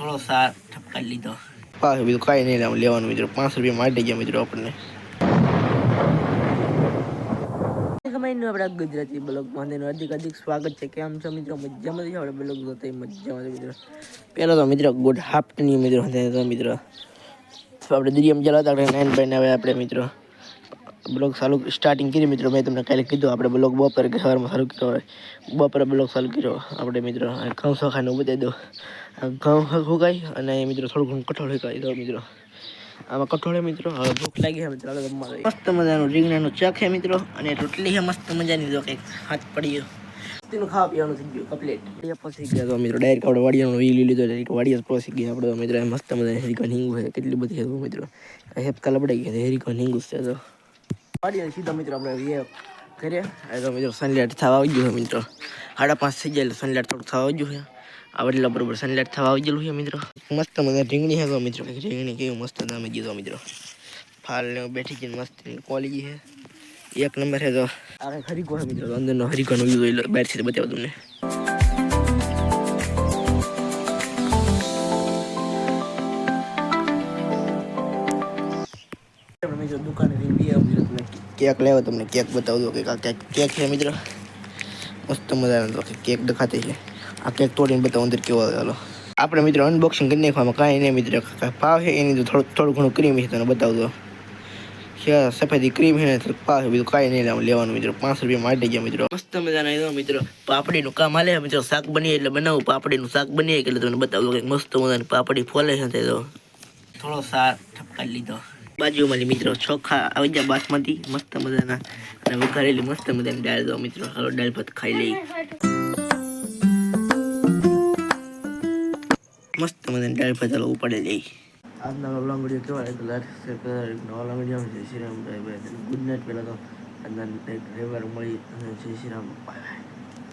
થોડો સાર ઠપકારી લીધો પાછું બીજું કાંઈ નહીં લેવાનું મિત્રો. 5 રૂપિયા માટે ગયા મિત્રો આપણને. આપણા ગુજરાતી બ્લોગ માં અધિક સ્વાગત છે. કેમ છો મિત્રો? મજામાં છે આપણે બ્લોગ જોતા મજામાં મિત્રો. પેલો તો મિત્રો ગુડ આફ્ટરનૂન મિત્રો. આપણે દિરિયમ ચલાવતા આપણે 9 બાય 9 આપણે મિત્રો બ્લોગ ચાલુ સ્ટાર્ટિંગ કરી મિત્રો. મેં તમને કાલે કીધું આપણે બ્લોગ બપોરે સવારમાં ચાલુ કર્યો હોય. બપોરે બ્લોગ ચાલુ કર્યો આપણે મિત્રો. ઘઉં સખાને બતાવી દો. ઘઉં સુકાય અને મિત્રો થોડું ઘણું કઠોળ સુકાય દો મિત્રો. આમાં કઠોળે મિત્રો હવે ભૂખ લાગી છે મિત્રો. મસ્ત મજાનું રીંગણાનું શાક છે મિત્રો અને રોટલી છે મસ્ત મજાની. જો કંઈક હાથ પડ્યો તેનું ખાવા પીવાનું થઈ ગયું કમ્પ્લીટ. પહોંચી ગયા તો મિત્રો ડાયરેક્ટ આપણે વાડિયાનો વીલી લીધો. ડાયરેક્ટ વાડિયા પહોંચી ગયા આપણે મિત્રો. મસ્ત મજાની હેરિકા નીંગુ છે કેટલી બધી છે મિત્રો. હેપકા લબડાઈ ગયા હેરિકા નીંગુ છે તો વાડિયા સીધા મિત્રો આપણે ઘરે તો મિત્રો સનલાઇટ થવા આવી ગયું છે મિત્રો. 5:30 થઈ જાય એટલે સનલાઇટ થોડુંક થવા આવી ગયું છે. આવડેલા બરોબર સનલાઇટ થવા આવી ગયેલું છે મિત્રો. મસ્ત મજા રીંગણી છે તો મિત્રો. રીંગણી કેવું મસ્ત દામે દીધો મિત્રો. ફાલ ને બેઠી જઈને મસ્ત ક્વોલિટી છે એક નંબર છે. તો આ હરીકો છે મિત્રો. અંદરનો હરીકોનો વ્યૂ બહારથી બતાવું તમને. મિત્રો દુકાને કેક લેવા તમને કેક બતાવું દો કે કેક છે મિત્રો. મસ્ત મજાનો તો કેક દેખાતી છે. આ કેક તોડીને બતાવું અંદર કેવો આવે. હાલો આપણે મિત્રો અનબોક્સિંગ કરી નાખવામાં કાંઈ નહીં મિત્રો. પાવ છે એની તો થોડું ઘણું ક્રીમ છે તને બતાવું દો. સફેદી ક્રીમ છે ને પાવ બીજું કાંઈ નહીં લેવાનું મિત્રો. 5 રૂપિયા માટે ગયા મિત્રો. મસ્ત મજાના મિત્રો પાપડીનું કામ હાલે મિત્રો. શાક બની એટલે બનાવું પાપડીનું શાક બની એટલે તમને બતાવું કે મસ્ત મજાની પાપડી ફોલે છે તો થોડો સાર ઠપકારી લીધો. બાજુમાં મિત્રો ચોખા આવી ગયા બાસમતી મસ્ત મજાના અને વઘારેલી મસ્ત મજાની દાળ દો મિત્રો. હાલો દાળ ભાત ખાઈ લઈ. મસ્ત મજાની દાળ ભાત હાલો ઉપાડી લઈ. આજના વ્લોગ વિડીયો કેવા લાગે તો લાઈક શેર કરો. નવા વિડીયો જય શ્રી રામ. Good night. પહેલાં તો આજના રવિવાર મળી અને જય શ્રી રામ. Bye bye.